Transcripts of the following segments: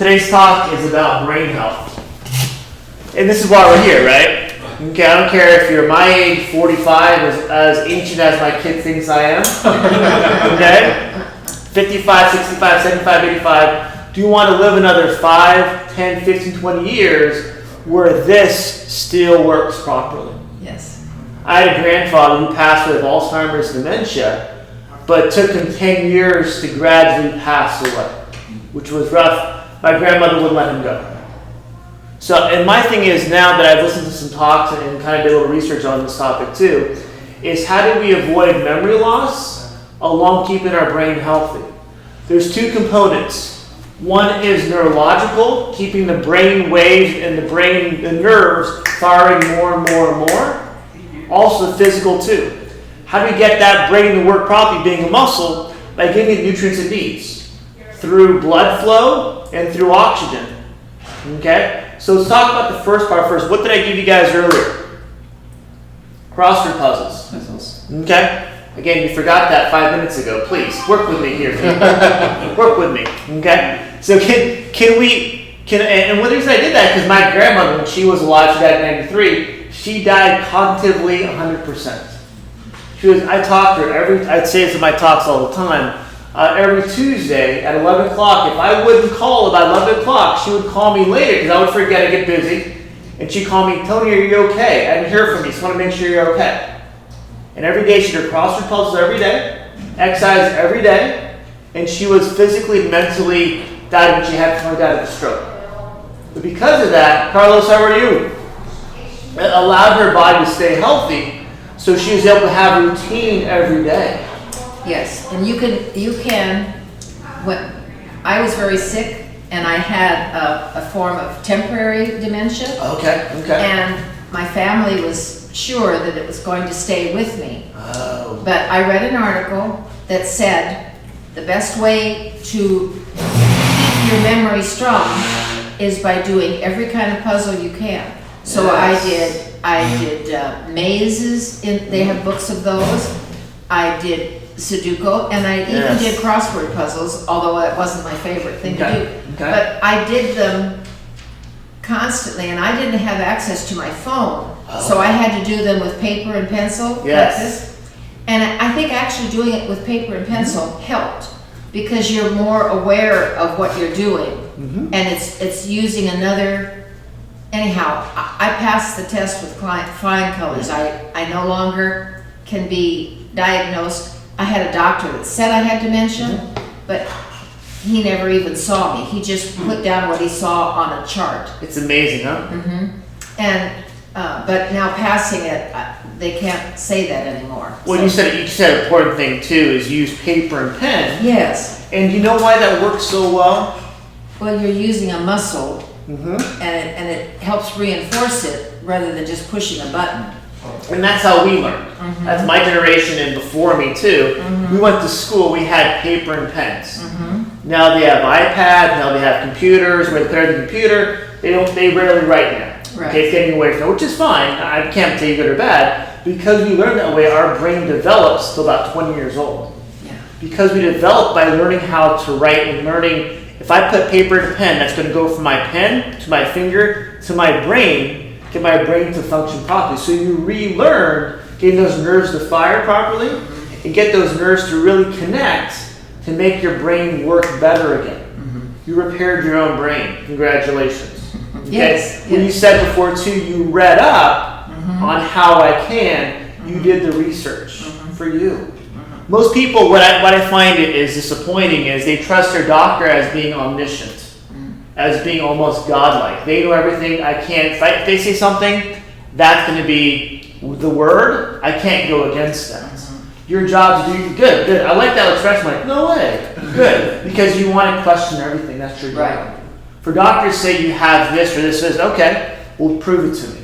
Today's talk is about brain health. And this is why we're here, right? Okay, I don't care if you're my age, 45, as ancient as my kid thinks I am. Okay? 55, 65, 75, 85. Do you want to live another 5, 10, 15, 20 years where this still works properly? Yes. I had a grandfather who passed away of Alzheimer's and dementia, but it took him 10 years to gradually pass away, which was rough. My grandmother wouldn't let him go. So, and my thing is now that I've listened to some talks and kind of did a little research on this topic too, is how do we avoid memory loss along keeping our brain healthy? There's two components. One is neurological, keeping the brain waves and the nerves firing more and more and more. Also physical too. How do we get that brain to work properly, being a muscle, by giving it nutrients it needs through blood flow and through oxygen. Okay? So let's talk about the first part first. What did I give you guys earlier? Crossword puzzles. Okay? Again, you forgot that 5 minutes ago. Please, work with me here. Work with me. Okay? So and one reason I did that, because my grandmother, when she was alive, she died in 93, she died cognitively 100%. I talked to her I'd say this in my talks all the time, every Tuesday at 11 o'clock. If I wouldn't call about 11 o'clock, she would call me later because I would forget, I get busy. And she'd call me, Tony, are you okay? I didn't hear from you, just want to make sure you're okay. And every day she did crossword puzzles every day, exercise every day, and she was physically, mentally died when she had died of a stroke. But because of that, Carlos, how are you? It allowed her body to stay healthy, so she was able to have a routine every day. Yes, and you can. When I was very sick, and I had a form of temporary dementia. Okay. And my family was sure that it was going to stay with me. Oh. But I read an article that said the best way to keep your memory strong is by doing every kind of puzzle you can. So Yes. I did mazes. They have books of those. I did Sudoku, and I even did crossword puzzles, although that wasn't my favorite thing to do. Okay. But I did them constantly, and I didn't have access to my phone, so I had to do them with paper and pencil like this. And I think actually doing it with paper and pencil helped, because you're more aware of what you're doing, and it's using another. Anyhow, I passed the test with flying colors. I no longer can be diagnosed. I had a doctor that said I had dementia, but he never even saw me. He just put down what he saw on a chart. It's amazing, huh? And but now passing it, they can't say that anymore. Well, So- you said an important thing too is use paper and pen. Yes. And you know why that works so well? Well, you're using a muscle, and it helps reinforce it rather than just pushing a button. And that's how we learned. That's my generation and before me too. We went to school, we had paper and pens. Now they have iPad, now they have computers, where they put it in the computer, they rarely write now. Right. Okay, it's getting away from it, which is fine. I can't tell you good or bad. Because we learn that way, our brain develops till about 20 years old. Yeah. Because we develop by learning how to write and learning, if I put paper and pen, that's going to go from my pen to my finger to my brain, get my brain to function properly. So you relearn getting those nerves to fire properly and get those nerves to really connect to make your brain work better again. You repaired your own brain. Congratulations. Okay? Yes. When you said before too, you read up on how I can, you did the research for you. Most people, what I find it is disappointing is they trust their doctor as being omniscient, as being almost godlike. They know everything. I can't, if they say something, that's going to be the word. I can't go against that. Your job to do good. I like that expression. I'm like, no way. Good. Because you want to question everything. That's your job. Right. For doctors to say you have this or this, okay, well, prove it to me.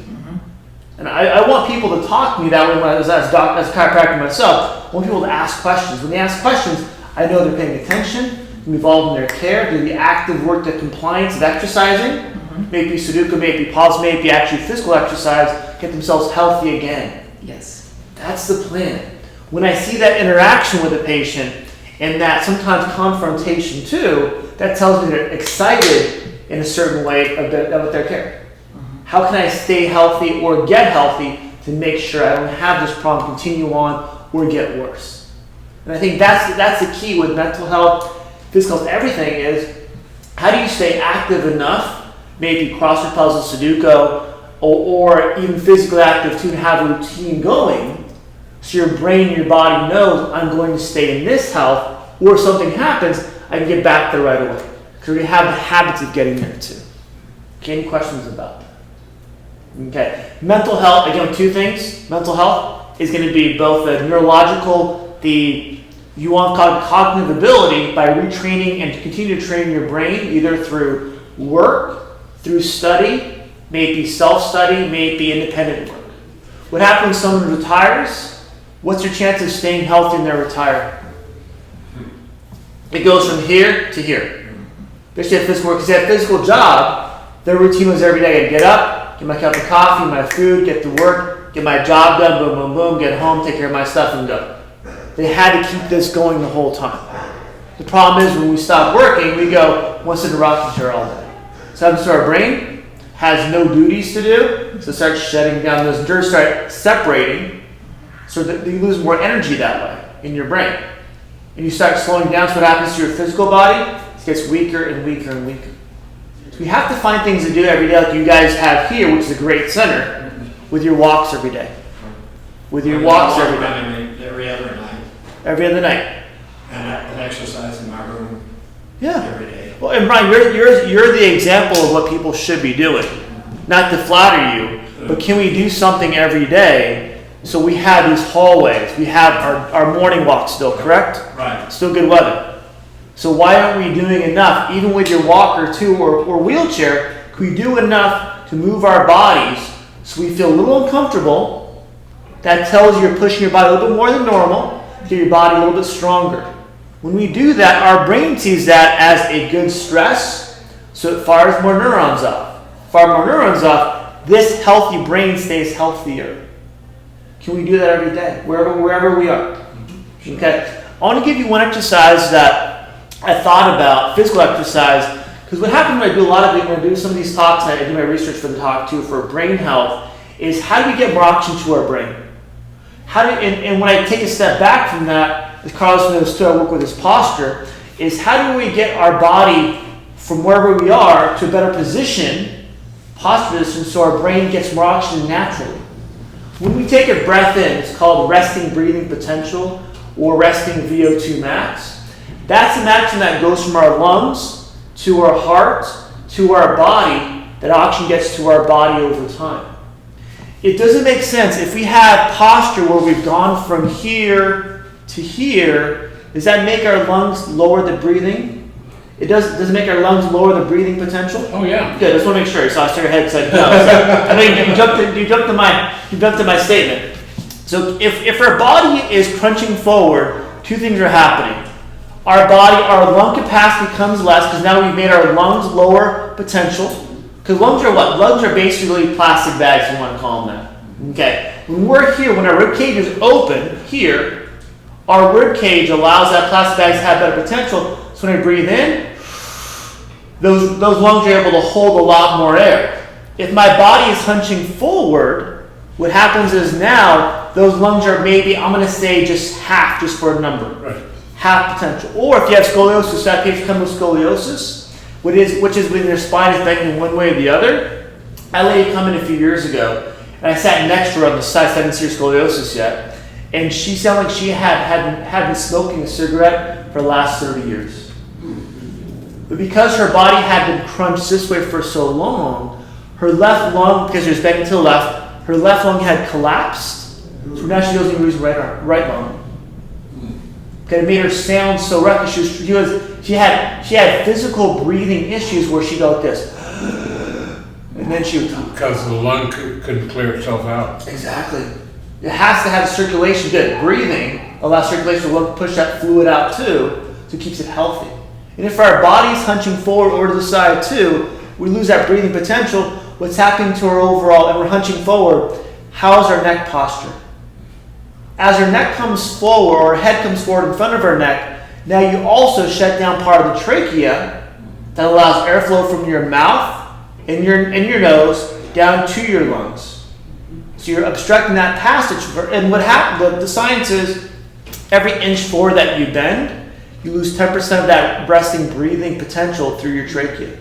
And I want people to talk to me that way when I was as a chiropractor myself. I want people to ask questions. When they ask questions, I know they're paying attention, involved in their care, do the active work, the compliance of exercising. Maybe Sudoku, maybe pause, maybe actually physical exercise, get themselves healthy again. Yes. That's the plan. When I see that interaction with a patient and that sometimes confrontation too, that tells me they're excited in a certain way of their care. How can I stay healthy or get healthy to make sure I don't have this problem continue on or get worse? And I think that's the key with mental health, physical health, everything is how do you stay active enough, maybe crossword puzzle, Sudoku, or even physically active to have a routine going so your brain and your body knows I'm going to stay in this health, or if something happens, I can get back there right away. Because we have the habits of getting there too. Okay, any questions about that? Okay, mental health, again, two things. Mental health is going to be both the neurological, you want cognitive ability by retraining and to continue to train your brain either through work, through study, maybe self-study, maybe independent work. What happens when someone retires? What's your chance of staying healthy in their retirement? It goes from here to here. Especially if physical work, because they have a physical job, their routine was every day. I get up, get my cup of coffee, my food, get to work, get my job done, boom, boom, boom, get home, take care of my stuff, and go. They had to keep this going the whole time. The problem is when we stop working, we go, what's in the rocking chair all day? So happens to our brain, has no duties to do, so it starts shutting down, those nerves start separating, so that you lose more energy that way in your brain. And you start slowing down, so what happens to your physical body? It gets weaker and weaker and weaker. So we have to find things to do every day like you guys have here, which is a great center, with your walks every day. With your walks every day. Every other night. Every other night. And exercise in my room every day. Well, and Brian, you're the example of what people should be doing. Not to flatter you, but can we do something every day so we have these hallways? We have our morning walk still, correct? Right. Still good weather. So why aren't we doing enough, even with your walker too, or wheelchair, can we do enough to move our bodies so we feel a little uncomfortable? That tells you you're pushing your body a little bit more than normal, to get your body a little bit stronger. When we do that, our brain sees that as a good stress, so it fires more neurons off. Fire more neurons off, this healthy brain stays healthier. Can we do that every day, wherever we are? Okay. I want to give you one exercise that I thought about, physical exercise, because what happens when I do a lot of it, when I do some of these talks, and I do my research for the talk too, for brain health, is how do we get more oxygen to our brain? And when I take a step back from that, as Carlos knows too, I work with his posture, is how do we get our body from wherever we are to a better position, posture position, so our brain gets more oxygen naturally. When we take a breath in, it's called resting breathing potential or resting VO2 max. That's an action that goes from our lungs to our heart to our body, that oxygen gets to our body over time. It doesn't make sense if we have posture where we've gone from here to here. Does that make our lungs lower the breathing? Does it make our lungs lower the breathing potential? Oh yeah. Good. I just want to make sure. So I saw your head said no. I mean, you jumped to my statement. So if our body is crunching forward, two things are happening. Our lung capacity becomes less because now we've made our lungs lower potential. Because lungs are what? Lungs are basically plastic bags, you want to call them that. Okay. When we're here, when our rib cage is open here, our rib cage allows that plastic bag to have better potential. So when I breathe in, those lungs are able to hold a lot more air. If my body is hunching forward, what happens is now those lungs are maybe, I'm going to say just half, just for a number. Right. Half potential. Or if you have scoliosis, that patients come with scoliosis, which is when your spine is bending one way or the other. I had a lady come in a few years ago, and I sat next to her on the side, so I didn't see her scoliosis yet, and she sounded like she had been smoking a cigarette for the last 30 years. But because her body had been crunched this way for so long, her left lung, because she was bending to the left, her left lung had collapsed, so now she doesn't even use her right lung. Okay, it made her sound so rough. She had physical breathing issues where she'd go like this, and then she would talk. Because the lung couldn't clear itself out. Exactly. It has to have circulation. Good breathing allows circulation to push that fluid out too, so it keeps it healthy. And if our body's hunching forward or to the side too, we lose that breathing potential. What's happening to our overall, and we're hunching forward? How's our neck posture? As our neck comes forward, or our head comes forward in front of our neck, now you also shut down part of the trachea that allows airflow from your mouth and your nose down to your lungs. So you're obstructing that passage. And what happened, the science is every inch forward that you bend, you lose 10% of that resting breathing potential through your trachea.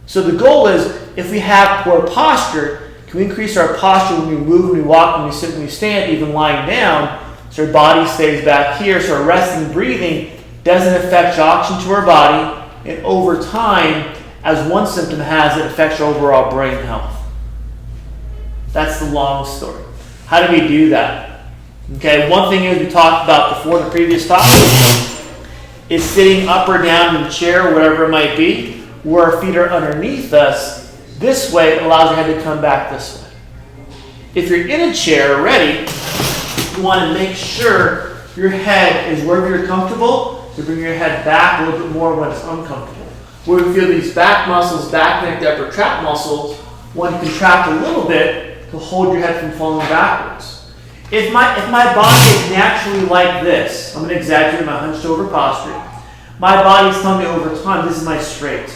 So the goal is, if we have poor posture, can we increase our posture when we move, when we walk, when we sit, when we stand, even lying down, so our body stays back here, so our resting breathing doesn't affect oxygen to our body, and over time, as one symptom has, it affects our overall brain health. That's the long story. How do we do that? Okay, one thing is we talked about before in the previous topic is sitting up or down in a chair, or whatever it might be, where our feet are underneath us. This way, it allows your head to come back this way. If you're in a chair already, you want to make sure your head is wherever you're comfortable, to bring your head back a little bit more when it's uncomfortable. Where you feel these back muscles, back, neck, upper trap muscles, want to contract a little bit to hold your head from falling backwards. If my body is naturally like this, I'm going to exaggerate my hunched over posture. My body's telling me over time, this is my straight.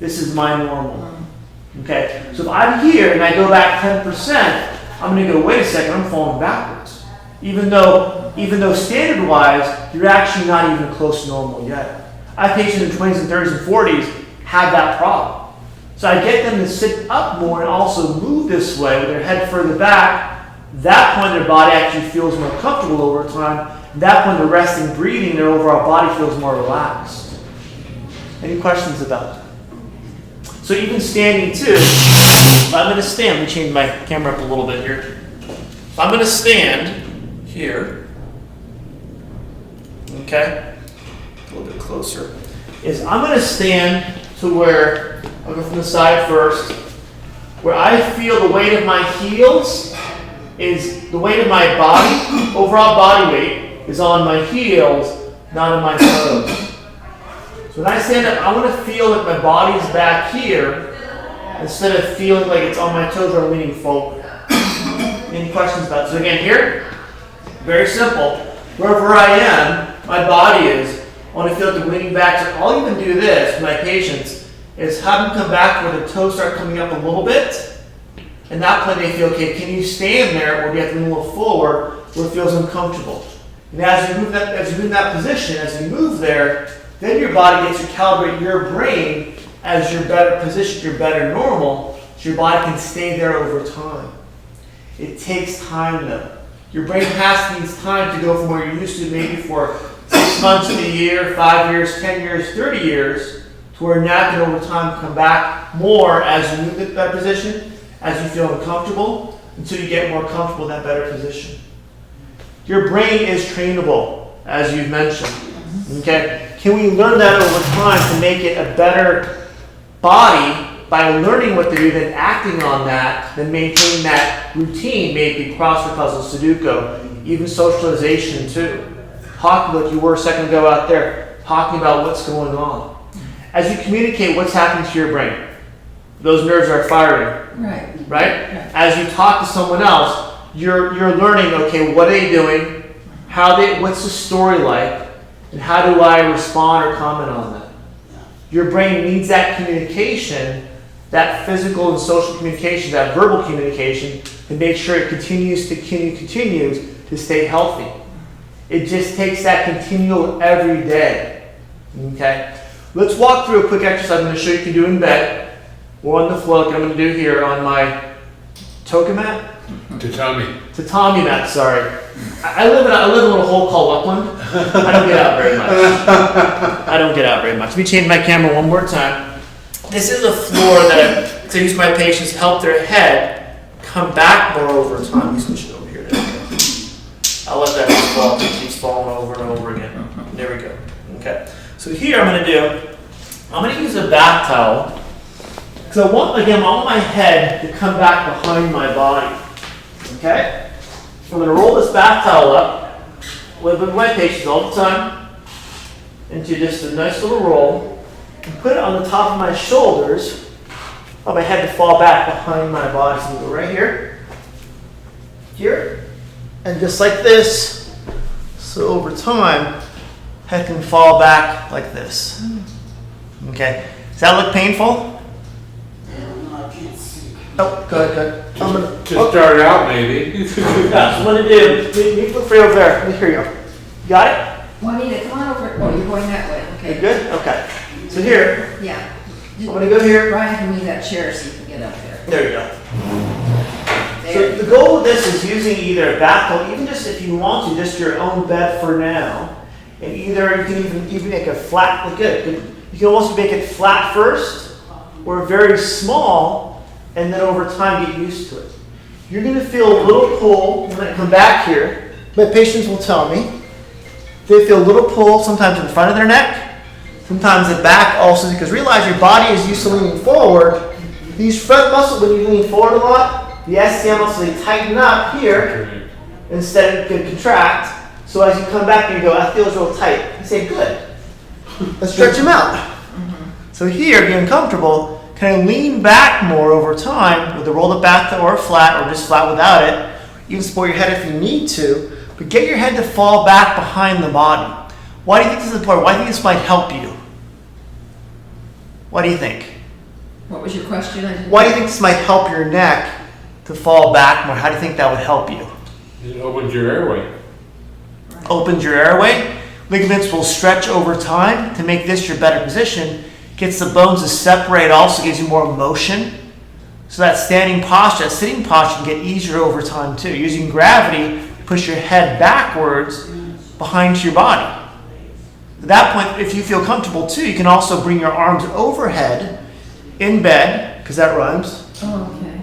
This is my normal. Okay? So if I'm here and I go back 10%, I'm going to go, wait a second, I'm falling backwards. Even though standard-wise, you're actually not even close to normal yet. I have patients in 20s and 30s and 40s have that problem. So I get them to sit up more and also move this way with their head further back. That point, their body actually feels more comfortable over time. At that point, the resting breathing, their overall body feels more relaxed. Any questions about that? So even standing too, I'm going to stand. Let me change my camera up a little bit here. I'm going to stand here. Okay? A little bit closer. I'm going to stand to where, I'll go from the side first, where I feel the weight of my heels is the weight of my body, overall body weight, is on my heels, not on my toes. So when I stand up, I want to feel that my body's back here instead of feeling like it's on my toes or leaning forward. Any questions about it? So again, here, very simple. Wherever I am, my body is, I want to feel like I'm leaning back. So I'll even do this with my patients, is have them come back where the toes start coming up a little bit. And that point they feel, okay, can you stand there or do you have to move a little forward where it feels uncomfortable? And as you move in that position, as you move there, then your body gets to calibrate your brain as you're better positioned, you're better normal, so your body can stay there over time. It takes time though. Your brain needs time to go from where you're used to maybe for 6 months, a year, 5 years, 10 years, 30 years, to where now can over time come back more as you move into that position, as you feel uncomfortable, until you get more comfortable in that better position. Your brain is trainable, as you've mentioned. Okay? Can we learn that over time to make it a better body by learning what to do, then acting on that, then maintaining that routine, maybe crossword puzzle, Sudoku, even socialization too. Talking like you were a second ago out there, talking about what's going on. As you communicate what's happening to your brain, those nerves are firing. Right? As you talk to someone else, you're learning, okay, what are they doing? What's the story like? And how do I respond or comment on that? Your brain needs that communication, that physical and social communication, that verbal communication, to make sure it continues to stay healthy. It just takes that continual every day. Okay? Let's walk through a quick exercise I'm going to show you can do in bed or on the floor like I'm going to do here on my toka mat? Tatami mat, sorry. I live in a little hole called Upland. I don't get out very much. Let me change my camera one more time. This is a floor that I use my patients to help their head come back more over time. Let me switch it over here. I'll let that just fall. It keeps falling over and over again. There we go. Okay. So here I'm going to use a bath towel because I want my head to come back behind my body. Okay? I'm going to roll this bath towel up with my patients all the time into just a nice little roll and put it on the top of my shoulders. I want my head to fall back behind my body. So I'm going to go right here, and just like this. So over time, head can fall back like this. Okay? Does that look painful? Oh, go ahead. I'm gonna, To start out, maybe. yeah, so what I'm gonna do, you feel free over there. Here you go. You got it? Juanita, come on over. Oh, you're going that way. You Okay. good? Okay. So here, Yeah. I'm gonna go here. Brian can move that chair so you can get up there. There you go. So There. the goal with this is using either a back pillow, even just if you want to, just your own bed for now. And either you can even make a flat, look good. You can also make it flat first, or very small, and then over time get used to it. You're gonna feel a little pull when I come back here. My patients will tell me they feel a little pull sometimes in the front of their neck, sometimes the back also, because realize your body is used to leaning forward. These front muscles, when you lean forward a lot, the SCM muscles, they tighten up here instead of contract. So as you come back and you go, that feels real tight. You say, good. Let's stretch them out. So here, if you're uncomfortable, kind of lean back more over time with a rolled up back or flat or just flat without it. You can support your head if you need to, but get your head to fall back behind the body. Why do you think this is important? Why do you think this might help you? What do you think? What was your question? Why do you think this might help your neck to fall back more? How do you think that would help you? It opens your airway. Opens your airway. Ligaments will stretch over time to make this your better position. Gets the bones to separate, also gives you more motion. So that standing posture, that sitting posture can get easier over time too. Using gravity, push your head backwards behind your body. At that point, if you feel comfortable too, you can also bring your arms overhead in bed, because that rhymes. Oh, okay.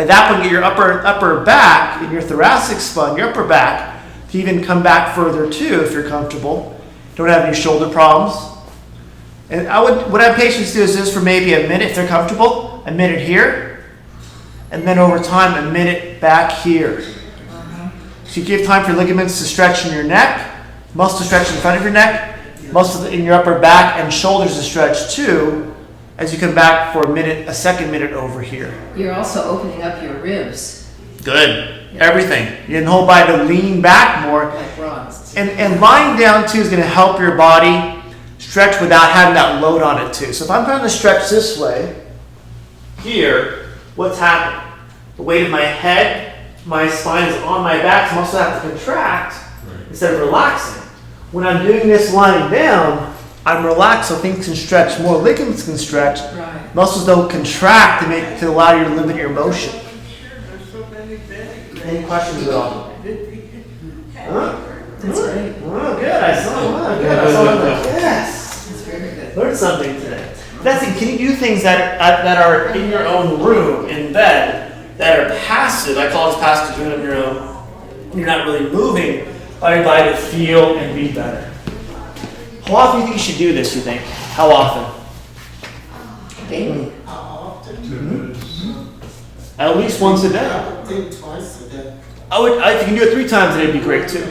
At that point, get your upper back and your thoracic spine, your upper back, to even come back further too if you're comfortable. Don't have any shoulder problems. And what I have patients do is this for maybe a minute if they're comfortable, a minute here, and then over time a minute back here. So you give time for ligaments to stretch in your neck, muscles to stretch in front of your neck, muscles in your upper back and shoulders to stretch too, as you come back for a second minute over here. You're also opening up your ribs, Good. Everything. You can hold by to lean back more. like Ron's. And lying down too is going to help your body stretch without having that load on it too. So if I'm trying to stretch this way, here, what's happening? The weight of my head, my spine is on my back, so I'm also have to contract instead of relaxing. When I'm doing this lying down, I'm relaxed so things can stretch more, ligaments can stretch, Right. muscles don't contract to allow you to limit your motion. Any questions at all? Huh? That's great. Oh, good. I saw that. Yes. That's very good. Learned something today. That's it. Can you do things that are in your own room, in bed, that are passive? I call it passive, doing it on your own. You're not really moving, allow your body to feel and be better. How often do you think you should do this, you think? How often? Daily. At least once a day. I think twice a day. If you can do it 3 times a day, it'd be great too.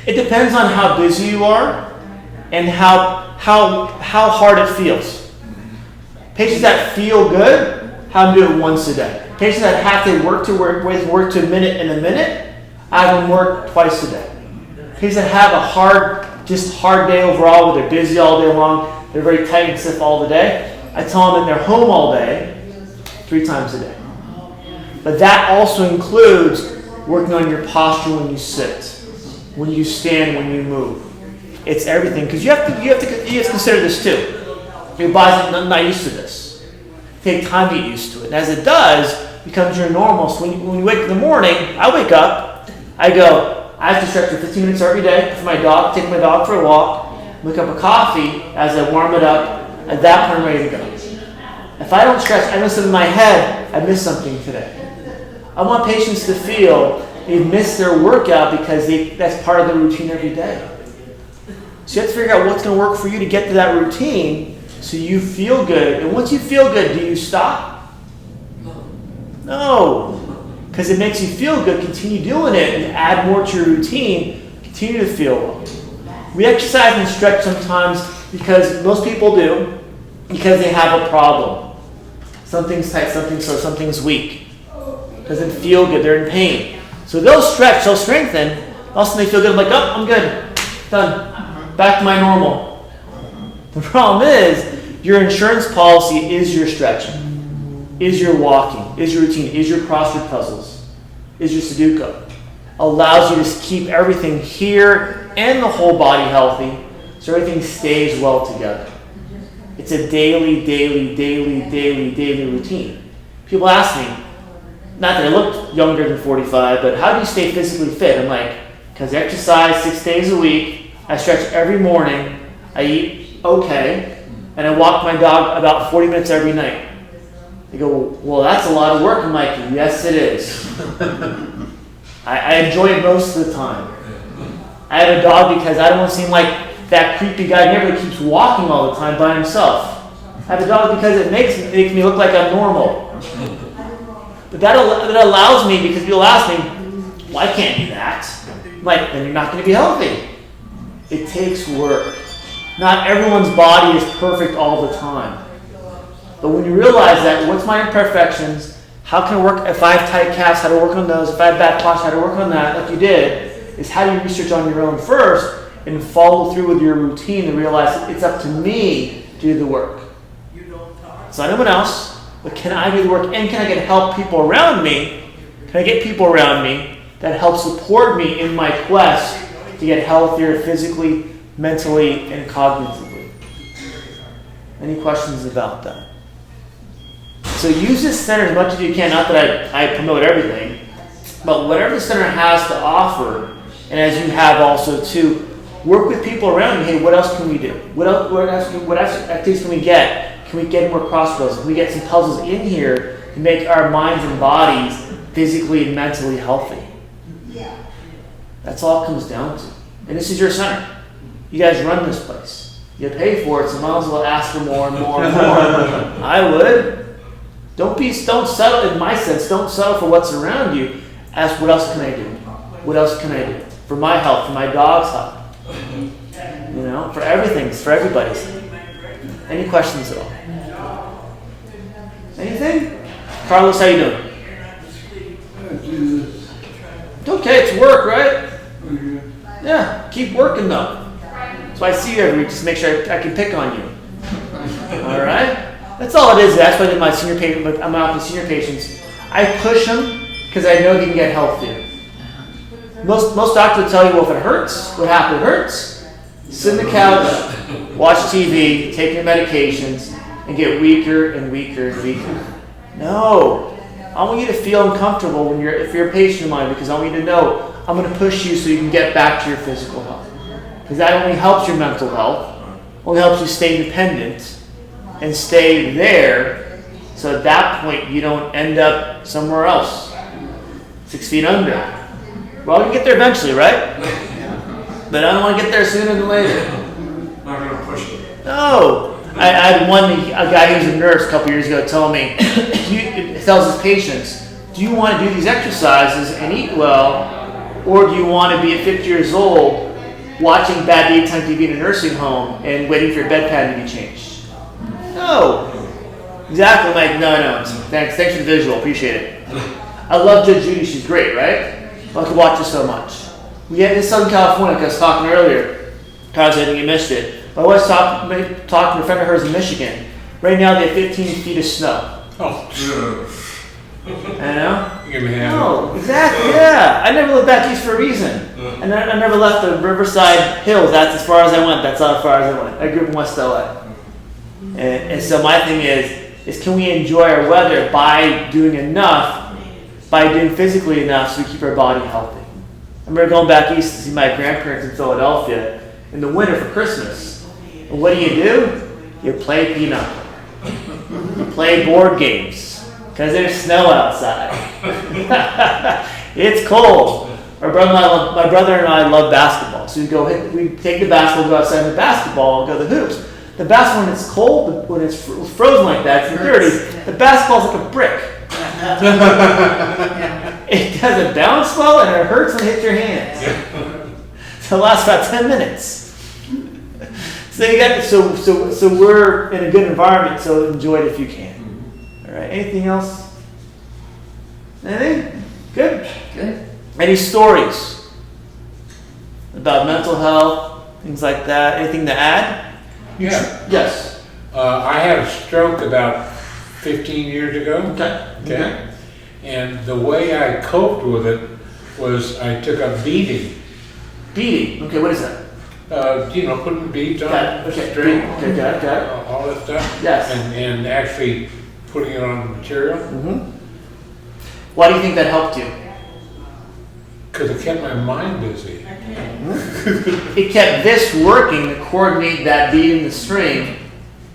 It depends on how busy you are and how hard it feels. Patients that feel good, have them do it once a day. Patients that have to work to a minute in a minute, I have them work twice a day. Patients that have a hard day overall, where they're busy all day long, they're very tight and stiff all the day, I tell them that they're home all day, 3 times a day. But that also includes working on your posture when you sit, when you stand, when you move. It's everything, because you have to consider this too. Your body's not used to this. Take time to get used to it. And as it does, it becomes your normal. So when you wake in the morning, I wake up, I have to stretch for 15 minutes every day for my dog, take my dog for a walk, make up a coffee as I warm it up. At that point, I'm ready to go. If I don't stretch, I know something in my head, I missed something today. I want patients to feel they've missed their workout because that's part of the routine every day. So you have to figure out what's going to work for you to get to that routine so you feel good. And once you feel good, do you stop? No. Because it makes you feel good. Continue doing it and add more to your routine. Continue to feel well. We exercise and stretch sometimes because most people do because they have a problem. Something's tight, something's sore, something's weak. Doesn't feel good, they're in pain. So they'll stretch, they'll strengthen, all of a sudden they feel good, like, oh, I'm good, done, back to my normal. The problem is, Your insurance policy is your stretching, is your walking, is your routine, is your crossword puzzles, is your Sudoku. Allows you to keep everything here and the whole body healthy so everything stays well together. It's a daily routine. People ask me, not that I look younger than 45, but how do you stay physically fit? I'm like, because I exercise 6 days a week, I stretch every morning, I eat okay, and I walk my dog about 40 minutes every night. They go, well, that's a lot of work. I'm like, yes, it is. I enjoy it most of the time. I have a dog because I don't want to seem like that creepy guy never keeps walking all the time by himself. I have a dog because it makes me look like I'm normal. But that allows me, because people ask me, well, I can't do that. I'm like, then you're not going to be healthy. It takes work. Not everyone's body is perfect all the time. But when you realize that, what's my imperfections? How can I work? If I have tight calves, how to work on those? If I have bad posture, how to work on that? Like you did, is how do you research on your own first and follow through with your routine and realize it's up to me to do the work. It's not anyone else, but can I do the work? And can I get help people around me? Can I get people around me that help support me in my quest to get healthier physically, mentally, and cognitively? Any questions about that? So use this center as much as you can. Not that I promote everything, but whatever the center has to offer, and as you have also too, work with people around you. Hey, what else can we do? What else activities can we get? Can we get more crossroads? Can we get some puzzles in here to make our minds and bodies physically and mentally healthy? That's all it comes down to. And this is your center. You guys run this place. You pay for it, so might as well ask for more and more and more. I would. Don't settle, in my sense, don't settle for what's around you. Ask, what else can I do? What else can I do? For my health, for my dog's health. You know, for everything's, for everybody's. Any questions at all? Anything? Carlos, how you doing? It's okay, it's work, right? Yeah, keep working though. So I see you every week, just make sure I can pick on you. All right? That's all it is. That's why I did my senior patient. I'm out with senior patients. I push them because I know they can get healthier. Most doctors will tell you, well, if it hurts, what happens? It hurts. Sit on the couch, watch TV, take your medications, and get weaker and weaker and weaker. No, I want you to feel uncomfortable if you're a patient of mine, because I want you to know I'm going to push you so you can get back to your physical health. Because that only helps your mental health, only helps you stay independent and stay there, so at that point you don't end up somewhere else, 6 feet under. Well, you get there eventually, right? But I don't want to get there sooner than later. Not going to push it. No. I had a guy who was a nurse a couple years ago tell me, he tells his patients, do you want to do these exercises and eat well, or do you want to be at 50 years old watching bad daytime TV in a nursing home and waiting for your bedpan to be changed? No. Exactly. I'm like, no. Thanks for the visual. Appreciate it. I love Judge Judy. She's great, right? I could watch her so much. We had in Southern California, like I was talking earlier. Carlos, I think you missed it. But I was talking to a friend of hers in Michigan. Right now, they have 15 feet of snow. Oh. I know? Give me a hand. No, exactly, yeah. I never lived back east for a reason. And I never left the Riverside Hills. That's as far as I went. That's how far as I went. I grew up in West LA. And so my thing is can we enjoy our weather by doing physically enough so we keep our body healthy? I remember going back east to see my grandparents in Philadelphia in the winter for Christmas. And what do? You play pinochle. You play board games because there's snow outside. It's cold. My brother and I love basketball. So we take the basketball, go outside in the basketball, and go to the hoops. The basketball, when it's cold, when it's frozen like that, it's in the 30s, the basketball's like a brick. It doesn't bounce well, and it hurts when it hits your hands. So it lasts about 10 minutes. So we're in a good environment, so enjoy it if you can. All right, anything else? Anything? Good? Good. Any stories about mental health, things like that? Anything to add? Yeah. Yes. I had a stroke about 15 years ago. Okay. And the way I coped with it was I took up beading. Beading. Okay, what is that? Putting beads on Got it. Okay. string, Okay, got it. all that stuff. Yes. And actually putting it on the material. Mm-hmm. Why do you think that helped you? Because it kept my mind busy. It kept this working to coordinate that beat in the string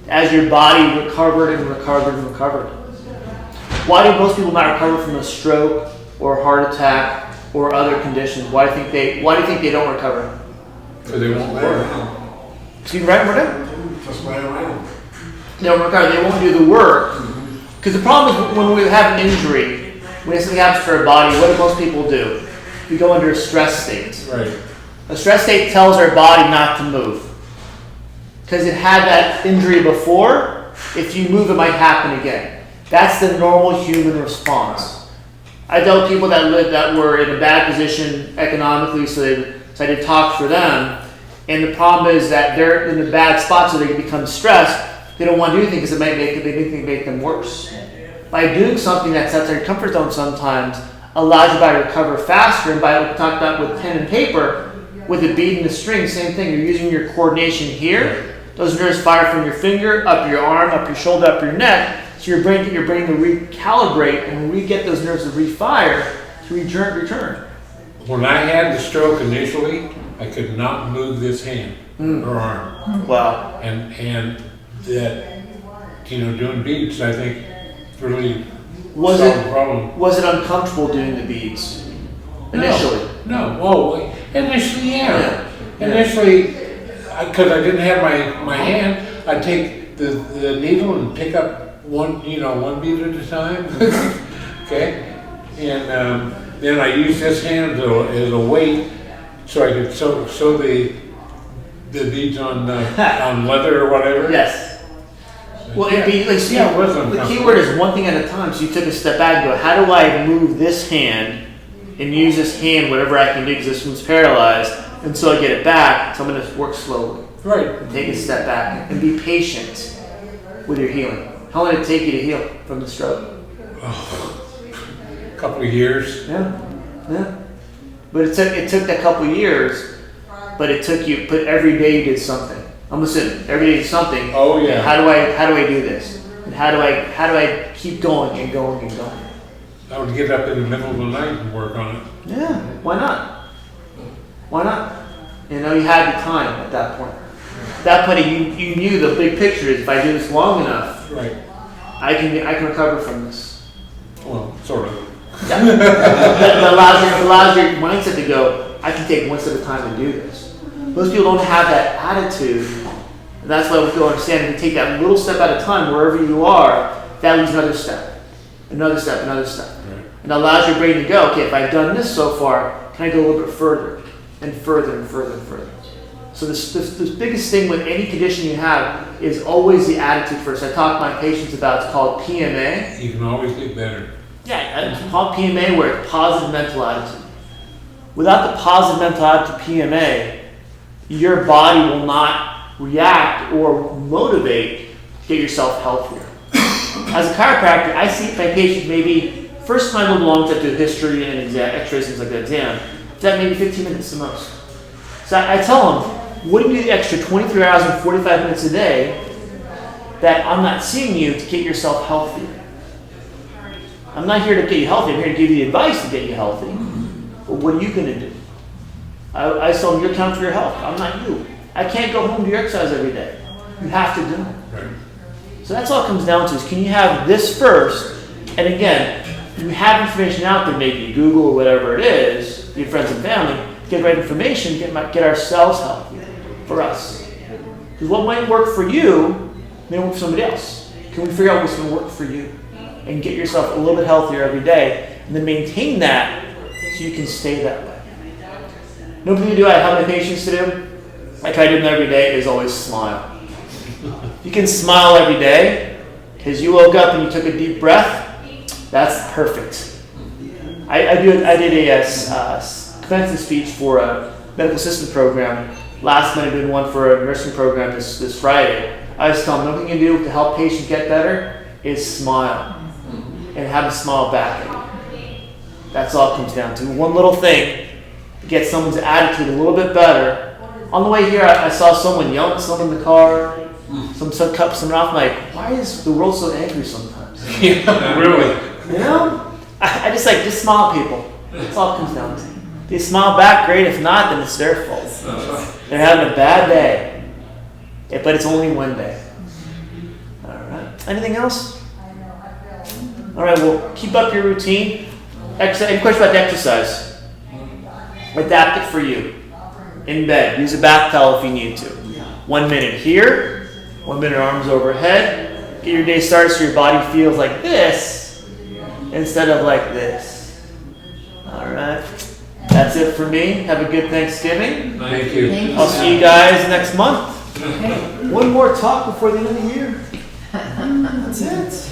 as your body recovered and recovered and recovered. Why do most people not recover from a stroke or a heart attack or other conditions? Why do you think they don't recover? Because they won't work. Excuse me, right? We're done. Just lay around. They don't recover. They won't do the work. Because the problem is when we have an injury, when something happens to our body, what do most people do? We go into a stress state. Right. A stress state tells our body not to move. Because it had that injury before, if you move, it might happen again. That's the normal human response. I dealt with people that were in a bad position economically, so I did talk for them. And the problem is that they're in a bad spot, so they become stressed. They don't want to do anything because it might make them worse. By doing something that's outside your comfort zone sometimes allows your body to recover faster. And by what we talked about with pen and paper, with the bead and the string, same thing. You're using your coordination here. Those nerves fire from your finger, up your arm, up your shoulder, up your neck. So your brain to recalibrate and get those nerves to refire to return. When I had the stroke initially, I could not move this hand or arm. Wow. And that, doing beads, I think, really Was solved the problem. Was it uncomfortable doing the beads initially? No. Oh, initially, yeah. Yeah. Initially, because I didn't have my hand, I'd take the needle and pick up one bead at a time. Okay, and then I used this hand as a weight, so I could sew the beads on leather or whatever. Yes. Well, Yeah. it'd be like, Yeah, it was the uncomfortable. key word is one thing at a time. So you took a step back and go, how do I move this hand and use this hand, whatever I can do, because this one's paralyzed, until I get it back. So I'm going to work slowly. Right. And take a step back and be patient with your healing. How long did it take you to heal from the stroke? A couple of years. Yeah. But it took that couple of years, but every day you did something. I'm assuming every day you did something. Oh yeah. And how do I do this? And how do I keep going and going and going? I would get up in the middle of the night and work on it. Yeah. Why not? Why not? You had the time at that point. At that point, you knew the big picture is if I do this long enough, Right. I can recover from this. Well, sort of. Yeah. that allows your mindset to go, I can take one step at a time and do this. Most people don't have that attitude, and that's why we go understand if you take that little step at a time, wherever you are, that leaves another step, another step, another step. Right. And allows your brain to go, okay, if I've done this so far, can I go a little bit further and further and further and further? So the biggest thing with any condition you have is always the attitude first. I talk to my patients about, it's called PMA. You can always get better. Yeah, it's called PMA, where it's positive mental attitude. Without the positive mental attitude PMA, your body will not react or motivate to get yourself healthier. As a chiropractor, I see my patients maybe first time belongs up to history and exam, x-rays, things like that exam. That maybe 15 minutes the most. So I tell them, what do you do the extra 23 hours and 45 minutes a day that I'm not seeing you to get yourself healthier? I'm not here to get you healthy. I'm here to give you the advice to get you healthy. But what are you going to do? I tell them, you're accountable for your health. I'm not you. I can't go home and do your exercise every day. You have to do it. Right. So that's all it comes down to is, can you have this first? And again, you have information out there, maybe Google or whatever it is, your friends and family, get the right information, get ourselves healthy for us. Because what might work for you may work for somebody else. Can we figure out what's going to work for you? And get yourself a little bit healthier every day, and then maintain that so you can stay that way. Another thing to do, I have my patients to do, I try to do them every day, is always smile. If you can smile every day, because you woke up and you took a deep breath, that's perfect. I did a commencement speech for a medical assistant program. Last night I did one for a nursing program this Friday. I just tell them, nothing you can do to help patients get better is smile. And have a smile back at you. That's all it comes down to. One little thing to get someone's attitude a little bit better. On the way here, I saw someone yelling at someone in the car. Some cut someone off. I'm like, why is the world so angry sometimes? Yeah, really. You know? I just smile at people. That's all it comes down to. If they smile back, great. If not, then it's their fault. They're having a bad day. Yeah, but it's only one day. All right. Anything else? All right, well, keep up your routine. Any questions about the exercise? Adapt it for you. In bed. Use a bath towel if you need to. 1 minute here. 1 minute arms overhead. Get your day started so your body feels like this instead of like this. All right. That's it for me. Have a good Thanksgiving. Thank you. Thank you. I'll see you guys next month. Okay. One more talk before the end of the year. That's it.